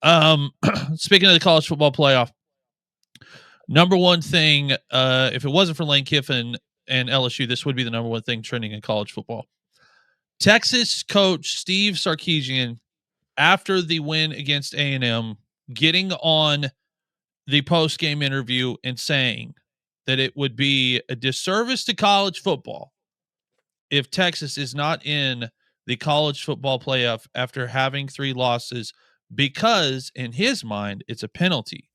Speaking of the college football playoff, number one thing, if it wasn't for Lane Kiffin and LSU, this would be the number one thing trending in college football. Texas coach Steve Sarkisian, after the win against A&M, getting on the post-game interview and saying that it would be a disservice to college football if Texas is not in the college football playoff after having 3 losses, because in his mind, it's a penalty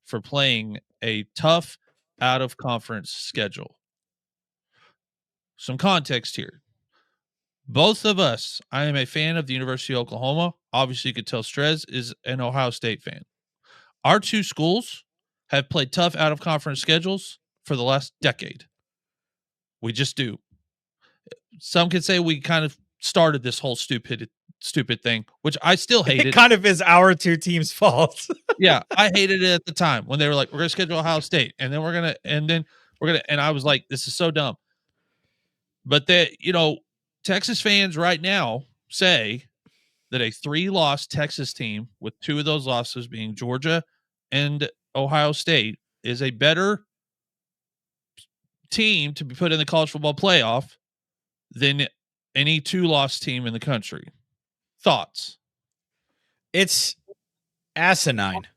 for playing a tough out-of-conference schedule. Some context here. Both of us, I am a fan of the University of Oklahoma. Obviously, you could tell Strez is an Ohio State fan. Our two schools have played tough out-of-conference schedules for the last decade. We just do. Some could say we kind of started this whole stupid thing, which I still hated. It kind of is our two teams' fault. Yeah, I hated it at the time when they were like, we're going to schedule Ohio State, and I was like, this is so dumb. But Texas fans right now say that a 3-loss Texas team, with 2 of those losses being Georgia and Ohio State, is a better team to be put in the college football playoff than any 2-loss team in the country. Thoughts? It's asinine.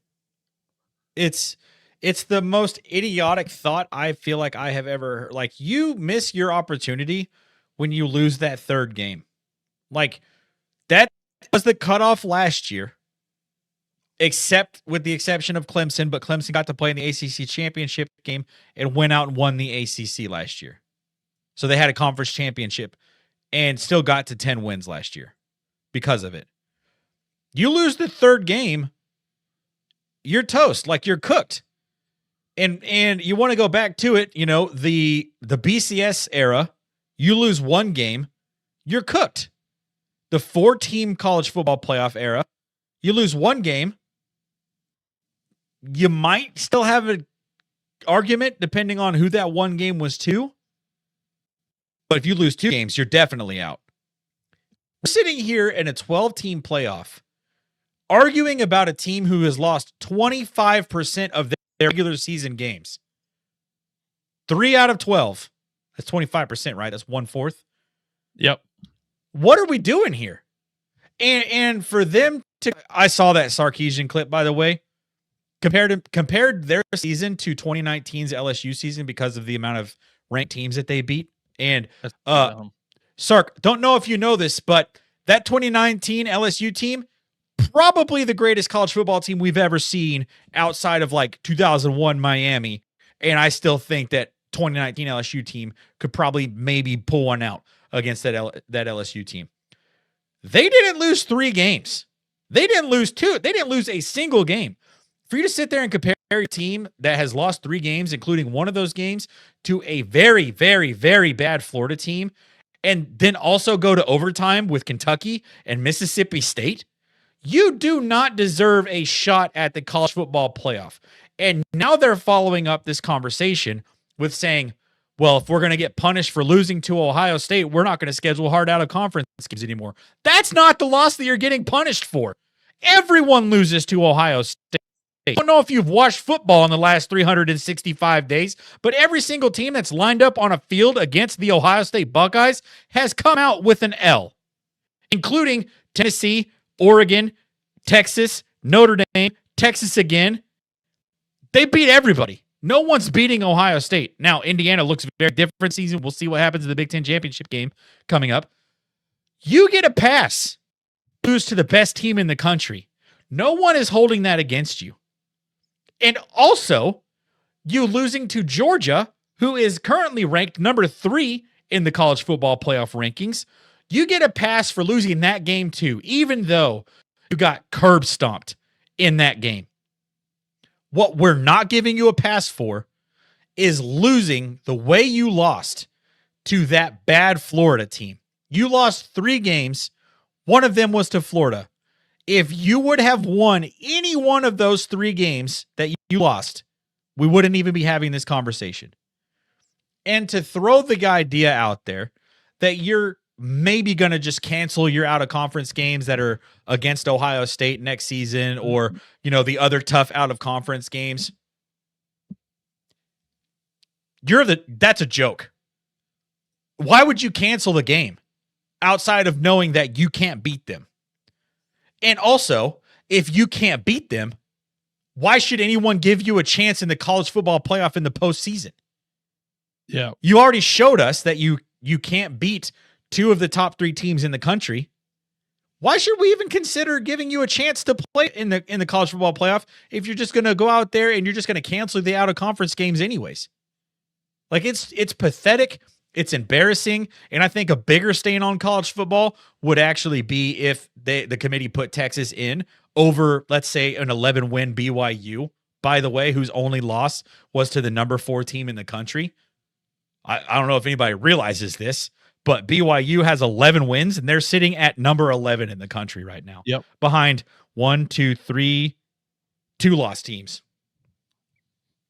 It's the most idiotic thought I feel like I have ever heard. Like, you miss your opportunity when you lose that 3rd game. Like, that was the cutoff last year, except with the exception of Clemson, but Clemson got to play in the ACC championship game and went out and won the ACC last year. So they had a conference championship and still got to 10 wins last year because of it. You lose the 3rd game, you're toast. Like, you're cooked. And you want to go back to it, the BCS era, you lose 1 game, you're cooked. The 4-team college football playoff era, you lose 1 game, you might still have an argument depending on who that 1 game was to. But if you lose 2 games, you're definitely out. We're sitting here in a 12-team playoff arguing about a team who has lost 25% of their regular season games. 3 out of 12. That's 25%, right? That's 1/4. Yep. What are we doing here? And for them to, I saw that Sarkisian clip, by the way, compared their season to 2019's LSU season because of the amount of ranked teams that they beat. And Sark, don't know if you know this, but that 2019 LSU team, probably the greatest college football team we've ever seen outside of like 2001 Miami. And I still think that 2019 LSU team could probably maybe pull one out against that LSU team. They didn't lose 3 games. They didn't lose 2. They didn't lose a single game. For you to sit there and compare a team that has lost 3 games, including one of those games, to a very, very, very bad Florida team, and then also go to overtime with Kentucky and Mississippi State, you do not deserve a shot at the college football playoff. And now they're following up this conversation with saying, well, if we're going to get punished for losing to Ohio State, we're not going to schedule hard out of conference games anymore. That's not the loss that you're getting punished for. Everyone loses to Ohio State. I don't know if you've watched football in the last 365 days, but every single team that's lined up on a field against the Ohio State Buckeyes has come out with an L, including Tennessee, Oregon, Texas, Notre Dame, Texas again. They beat everybody. No one's beating Ohio State. Now, Indiana looks very different season. We'll see what happens in the Big Ten championship game coming up. You get a pass. Lose to the best team in the country. No one is holding that against you. And also, you losing to Georgia, who is currently ranked number 3 in the college football playoff rankings. You get a pass for losing that game too, even though you got curb stomped in that game. What we're not giving you a pass for is losing the way you lost to that bad Florida team. You lost 3 games. One of them was to Florida. If you would have won any one of those 3 games that you lost, we wouldn't even be having this conversation. And to throw the idea out there that you're maybe going to just cancel your out of conference games that are against Ohio State next season, or, the other tough out of conference games. That's a joke. Why would you cancel the game outside of knowing that you can't beat them? And also, if you can't beat them, why should anyone give you a chance in the college football playoff in the postseason? Yeah. You already showed us that you can't beat two of the top 3 teams in the country. Why should we even consider giving you a chance to play in the college football playoff if you're just going to go out there and you're just going to cancel the out of conference games anyways? Like, it's pathetic. It's embarrassing. And I think a bigger stain on college football would actually be if the committee put Texas in over, let's say, an 11-win BYU, by the way, whose only loss was to the number 4 team in the country. I don't know if anybody realizes this, but BYU has 11 wins, and they're sitting at number 11 in the country right now. Yep. Behind 1, 2, 3, 2 loss teams.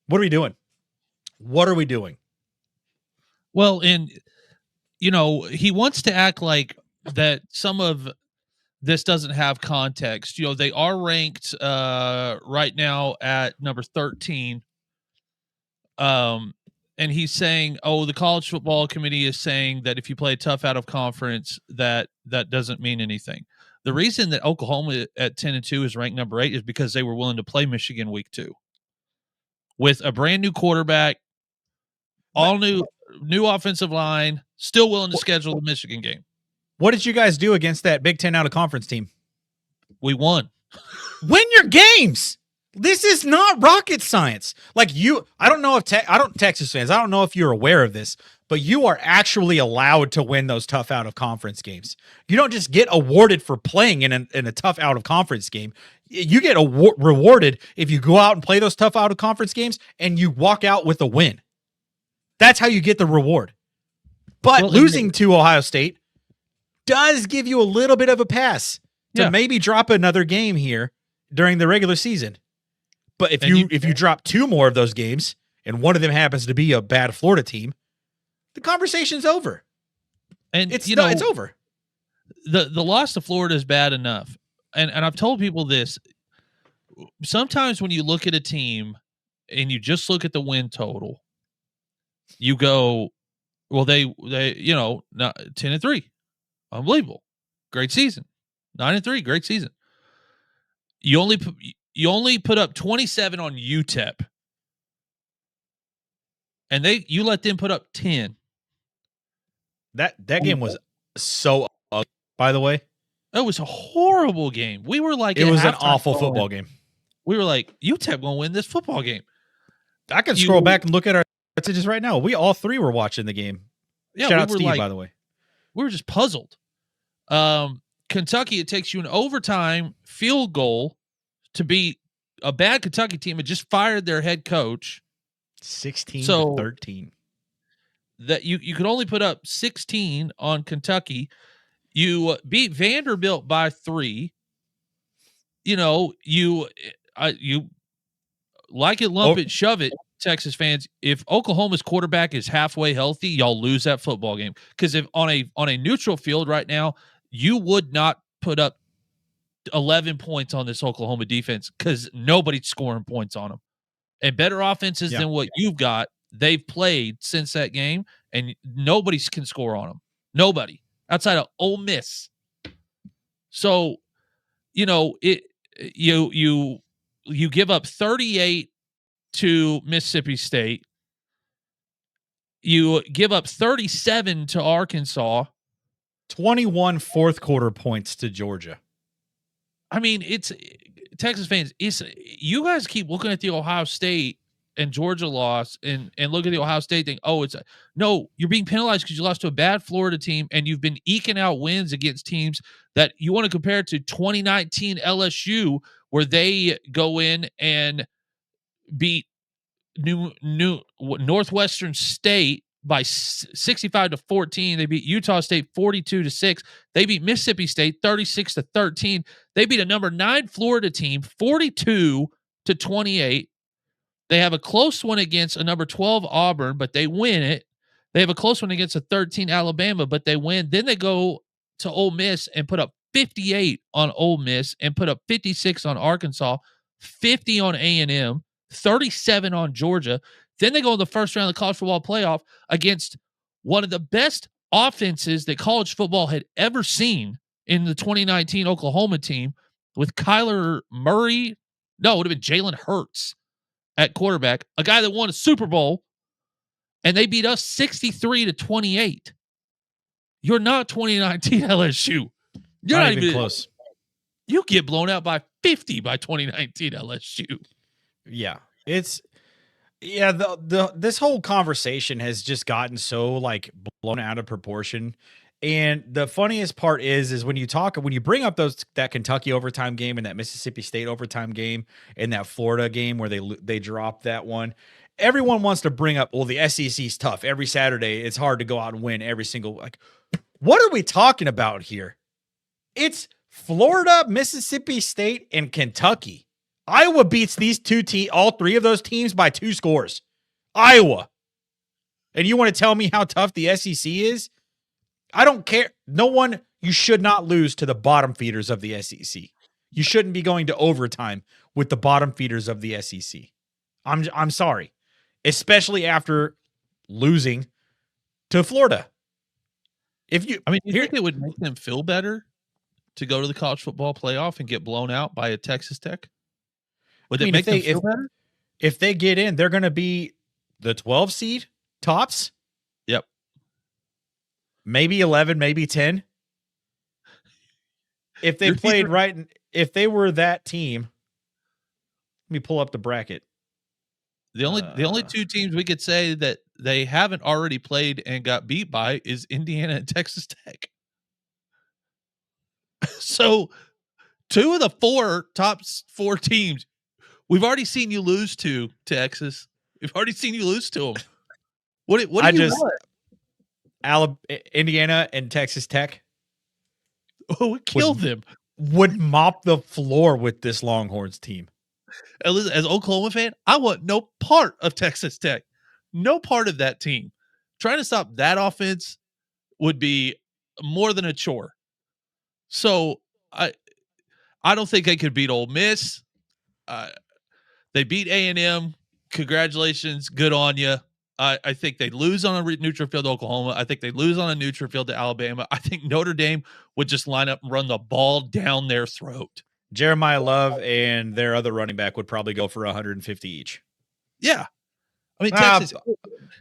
What are we doing? What are we doing? Well, and, he wants to act like that some of this doesn't have context. They are ranked right now at number 13. And he's saying, the college football committee is saying that if you play tough out of conference, that doesn't mean anything. The reason that Oklahoma at 10-2 is ranked number 8 is because they were willing to play Michigan week 2 with a brand new quarterback, all new offensive line, still willing to schedule the Michigan game. What did you guys do against that Big Ten out of conference team? We won. Win your games. This is not rocket science. Like, I don't know if Texas fans, I don't know if you're aware of this, but you are actually allowed to win those tough out of conference games. You don't just get awarded for playing in a tough out of conference game. You get rewarded if you go out and play those tough out of conference games and you walk out with a win. That's how you get the reward. But losing to Ohio State does give you a little bit of a pass to maybe drop another game here during the regular season. But if you drop 2 more of those games and one of them happens to be a bad Florida team, the conversation's over. And it's over. The loss to Florida is bad enough. And I've told people this. Sometimes when you look at a team and you just look at the win total, you go, well, they 10-3. Unbelievable. Great season. 9-3, great season. You only put up 27 on UTEP. And you let them put up 10. That game was so ugly, by the way. It was a horrible game. We were like, it was an awful football game. We were like, UTEP gonna win this football game. I can scroll back and look at our messages right now. We all 3 were watching the game. Yeah, shout out Steve, by the way. We were just puzzled. Kentucky, it takes you an overtime field goal to beat a bad Kentucky team that just fired their head coach. 16-13. That you could only put up 16 on Kentucky. You beat Vanderbilt by 3. You like it, lump it, shove it, Texas fans. If Oklahoma's quarterback is halfway healthy, y'all lose that football game. Because if on a neutral field right now, you would not put up 11 points on this Oklahoma defense because nobody's scoring points on them. And better offenses than what you've got, they've played since that game, and nobody can score on them. Nobody outside of Ole Miss. So, you give up 38 to Mississippi State. You give up 37 to Arkansas. 21 fourth quarter points to Georgia. I mean, it's Texas fans. You guys keep looking at the Ohio State and Georgia loss and look at the Ohio State thing. Oh, no, you're being penalized because you lost to a bad Florida team and you've been eking out wins against teams that you want to compare to 2019 LSU, where they go in and beat Northwestern State by 65-14. They beat Utah State 42-6. They beat Mississippi State 36-13. They beat a number 9 Florida team 42-28. They have a close one against a number 12 Auburn, but they win it. They have a close one against a 13 Alabama, but they win. Then they go to Ole Miss and put up 58 on Ole Miss and put up 56 on Arkansas, 50 on A&M, 37 on Georgia. Then they go in the first round of the college football playoff against one of the best offenses that college football had ever seen in the 2019 Oklahoma team with Kyler Murray. No, it would have been Jalen Hurts at quarterback, a guy that won a Super Bowl, and they beat us 63-28. You're not 2019 LSU. You're not even close. You get blown out by 50 by 2019 LSU. Yeah. This whole conversation has just gotten so like blown out of proportion. And the funniest part is when you bring up that Kentucky overtime game and that Mississippi State overtime game and that Florida game where they dropped that one, everyone wants to bring up, well, the SEC's tough. Every Saturday, it's hard to go out and win every single, like, what are we talking about here? It's Florida, Mississippi State, and Kentucky. Iowa beats these all three of those teams by 2 scores. Iowa. And you want to tell me how tough the SEC is? I don't care. You should not lose to the bottom feeders of the SEC. You shouldn't be going to overtime with the bottom feeders of the SEC. I'm sorry. Especially after losing to Florida. Do you think it would make them feel better to go to the college football playoff and get blown out by a Texas Tech? Would it make them feel better? If they get in, they're going to be the 12 seed tops. Yep. Maybe 11, maybe 10. If they played right, if they were that team, let me pull up the bracket. The only 2 teams we could say that they haven't already played and got beat by is Indiana and Texas Tech. So 2 of the top 4 teams, we've already seen you lose to Texas. We've already seen you lose to them. What do you want? Indiana and Texas Tech. Oh, we killed them. Would mop the floor with this Longhorns team. As Oklahoma fan, I want no part of Texas Tech. No part of that team. Trying to stop that offense would be more than a chore. So I don't think they could beat Ole Miss. They beat A&M. Congratulations. Good on you. I think they lose on a neutral field to Oklahoma. I think they lose on a neutral field to Alabama. I think Notre Dame would just line up and run the ball down their throat. Jeremiah Love and their other running back would probably go for 150 each. Yeah. I mean,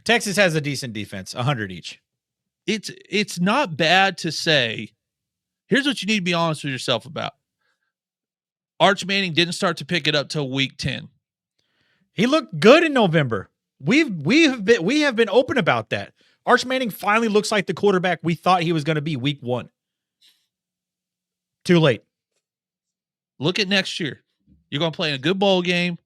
Texas has a decent defense, 100 each. It's not bad to say, here's what you need to be honest with yourself about. Arch Manning didn't start to pick it up till week 10. He looked good in November. We have been open about that. Arch Manning finally looks like the quarterback we thought he was going to be week 1. Too late. Look at next year. You're going to play in a good bowl game.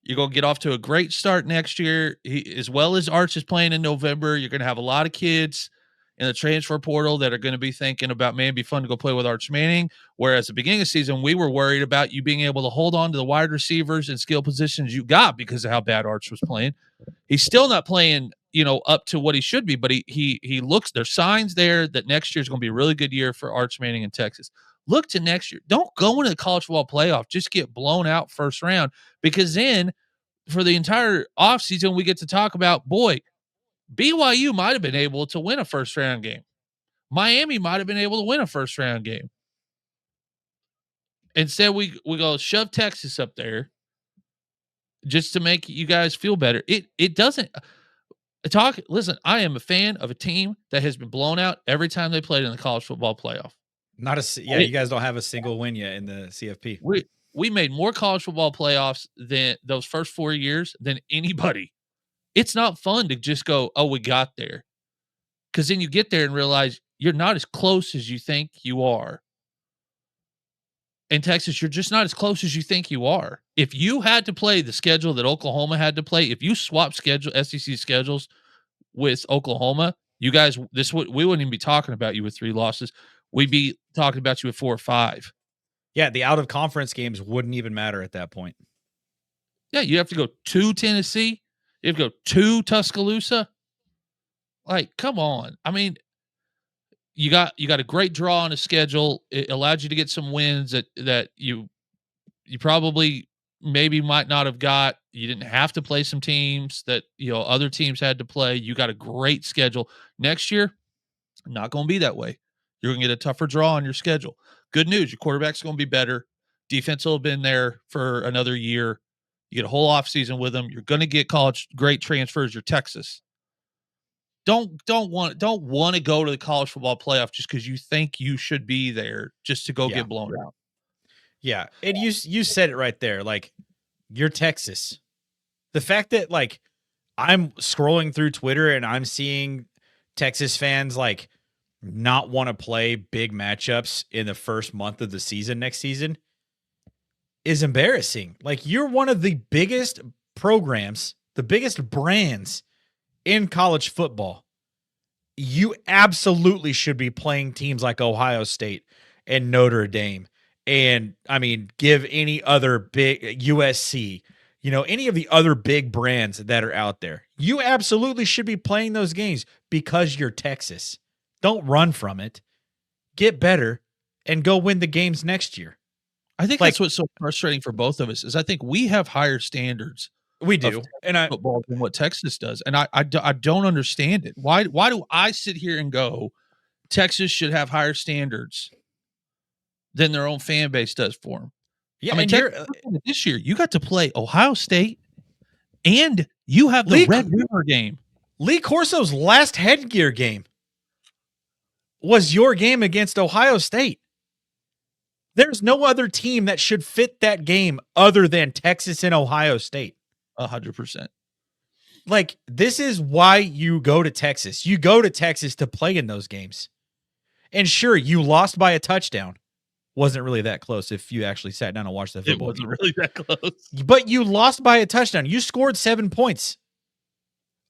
You're going to get off to a great start next year. As well as Arch is playing in November, you're going to have a lot of kids in the transfer portal that are going to be thinking about, man, it'd be fun to go play with Arch Manning. Whereas at the beginning of the season, we were worried about you being able to hold on to the wide receivers and skill positions you got because of how bad Arch was playing. He's still not playing, up to what he should be, but he looks, there's signs there that next year is going to be a really good year for Arch Manning in Texas. Look to next year. Don't go into the college football playoff. Just get blown out first round, because then for the entire offseason, we get to talk about, boy, BYU might have been able to win a first round game. Miami might have been able to win a first round game. Instead, we go shove Texas up there just to make you guys feel better. It doesn't talk. Listen, I am a fan of a team that has been blown out every time they played in the college football playoff. You guys don't have a single win yet in the CFP. We made more college football playoffs than those first 4 years than anybody. It's not fun to just go, oh, we got there. Because then you get there and realize you're not as close as you think you are. In Texas, you're just not as close as you think you are. If you had to play the schedule that Oklahoma had to play, if you swap SEC schedules with Oklahoma, you guys, we wouldn't even be talking about you with 3 losses. We'd be talking about you with 4 or 5. Yeah, the out of conference games wouldn't even matter at that point. Yeah, you have to go to Tennessee. You have to go to Tuscaloosa. Like, come on. I mean, you got a great draw on a schedule. It allowed you to get some wins that you probably maybe might not have got. You didn't have to play some teams that, other teams had to play. You got a great schedule. Next year, not going to be that way. You're going to get a tougher draw on your schedule. Good news, your quarterback's going to be better. Defense will have been there for another year. You get a whole offseason with them. You're going to get college great transfers. You're Texas. Don't want to go to the college football playoff just because you think you should be there just to go get blown out. Yeah, and you said it right there. Like, you're Texas. The fact that, like, I'm scrolling through Twitter and I'm seeing Texas fans like not want to play big matchups in the first month of the season next season is embarrassing. Like, you're one of the biggest programs, the biggest brands in college football. You absolutely should be playing teams like Ohio State and Notre Dame. And I mean, give any other big USC, any of the other big brands that are out there. You absolutely should be playing those games because you're Texas. Don't run from it. Get better and go win the games next year. I think that's what's so frustrating for both of us is I think we have higher standards. We do, and football than what Texas does, and I don't understand it. Why do I sit here and go, Texas should have higher standards than their own fan base does for them? Yeah, I mean, this year you got to play Ohio State, and you have the Red River game. Lee Corso's last headgear game was your game against Ohio State. There's no other team that should fit that game other than Texas and Ohio State. 100%. Like, this is why you go to Texas. You go to Texas to play in those games. And sure, you lost by a touchdown. Wasn't really that close if you actually sat down and watched the football. It wasn't really that close. But you lost by a touchdown. You scored 7 points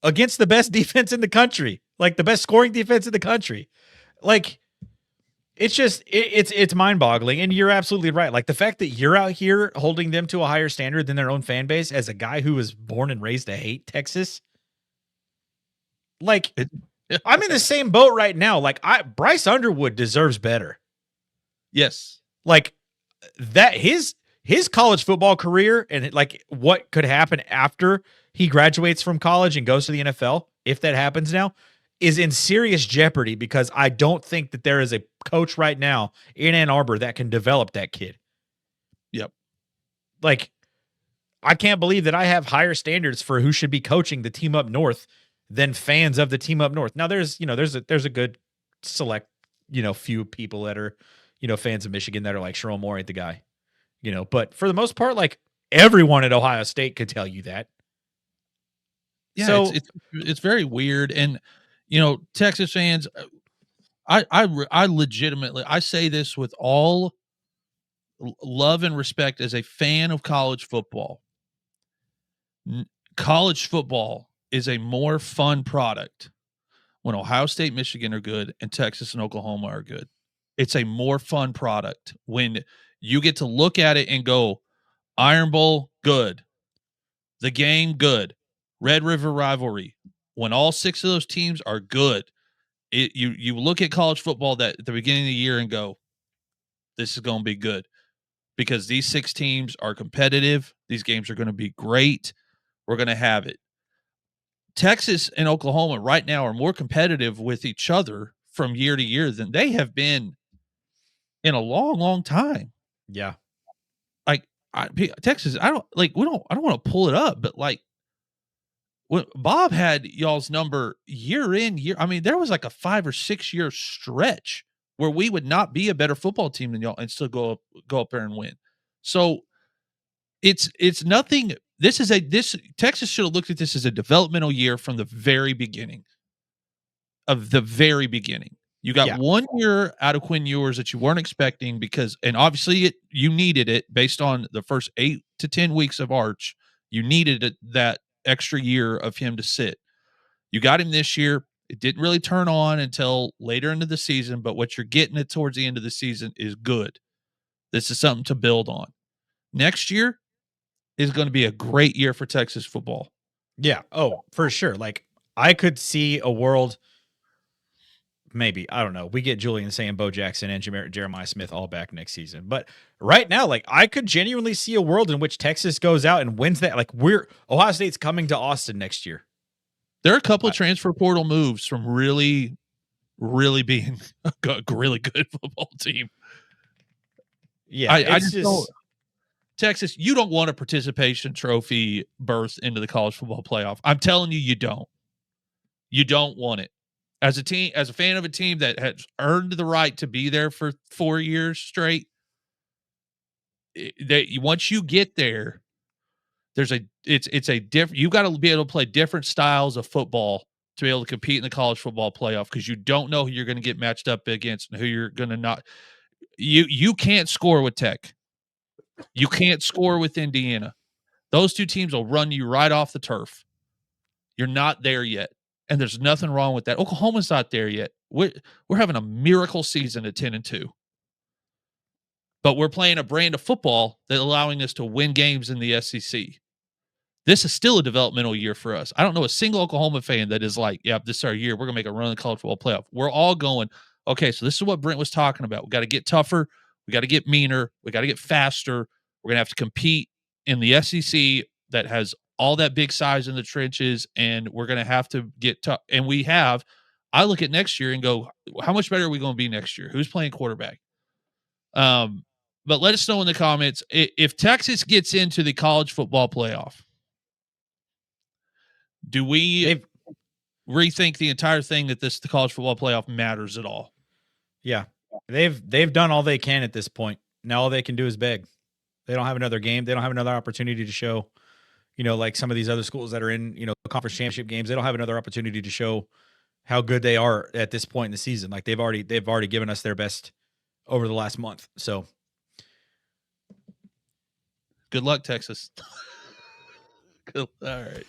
against the best defense in the country. Like, the best scoring defense in the country. Like, it's just, it's mind-boggling, and you're absolutely right. Like, the fact that you're out here holding them to a higher standard than their own fan base as a guy who was born and raised to hate Texas, like, I'm in the same boat right now. Like, Bryce Underwood deserves better. Yes. Like, that his college football career and, like, what could happen after he graduates from college and goes to the NFL, if that happens now, is in serious jeopardy because I don't think that there is a coach right now in Ann Arbor that can develop that kid. Yep. Like, I can't believe that I have higher standards for who should be coaching the team up north than fans of the team up north. Now there's a good select, few people that are, fans of Michigan that are like, Sherrone Moore ain't the guy, but for the most part, like, everyone at Ohio State could tell you that. Yeah. So it's very weird. And, Texas fans, I legitimately, I say this with all love and respect as a fan of college football. College football is a more fun product when Ohio State, Michigan are good and Texas and Oklahoma are good. It's a more fun product when you get to look at it and go, Iron Bowl, good. The game, good. Red River rivalry. When all 6 of those teams are good, you look at college football at the beginning of the year and go, this is going to be good because these 6 teams are competitive. These games are going to be great. We're going to have it. Texas and Oklahoma right now are more competitive with each other from year to year than they have been in a long, long time. Yeah. Like, Texas, I don't want to pull it up, but like, when Bob had y'all's number year in, year, I mean, there was like a 5 or 6 year stretch where we would not be a better football team than y'all and still go up there and win. So it's nothing. Texas should have looked at this as a developmental year from the very beginning. You got 1 year out of Quinn Ewers that you weren't expecting and obviously you needed it based on the first 8 to 10 weeks of Arch. You needed that extra year of him to sit. You got him this year. It didn't really turn on until later into the season, but what you're getting at towards the end of the season is good. This is something to build on. Next year is going to be a great year for Texas football. Yeah. Oh, for sure. Like, I could see a world maybe, I don't know. We get Julian Sam, Bo Jackson, and Jeremiah Smith all back next season. But right now, like, I could genuinely see a world in which Texas goes out and wins that. Like, Ohio State's coming to Austin next year. There are a couple of transfer portal moves from really, really being a really good football team. Yeah, I just don't. Texas, you don't want a participation trophy berth into the college football playoff. I'm telling you, you don't. You don't want it. As a team, as a fan of a team that has earned the right to be there for 4 years straight, once you get there, it's a different. You got to be able to play different styles of football to be able to compete in the college football playoff, because you don't know who you're going to get matched up against and who you're going to not. You can't score with Tech. You can't score with Indiana. Those two teams will run you right off the turf. You're not there yet. And there's nothing wrong with that. Oklahoma's not there yet. We're having a miracle season at 10-2. But we're playing a brand of football that's allowing us to win games in the SEC. This is still a developmental year for us. I don't know a single Oklahoma fan that is like, yeah, this is our year. We're going to make a run in the college football playoff. We're all going, okay, so this is what Brent was talking about. We got to get tougher. We got to get meaner. We got to get faster. We're going to have to compete in the SEC that has all that big size in the trenches, and we're going to have to get tough. And we have. I look at next year and go, how much better are we going to be next year? Who's playing quarterback? But let us know in the comments if Texas gets into the college football playoff. Do we rethink the entire thing that the college football playoff matters at all? Yeah, they've done all they can at this point. Now all they can do is beg. They don't have another game. They don't have another opportunity to show, like some of these other schools that are in, conference championship games. They don't have another opportunity to show how good they are at this point in the season. Like they've already given us their best over the last month. So good luck, Texas. All right.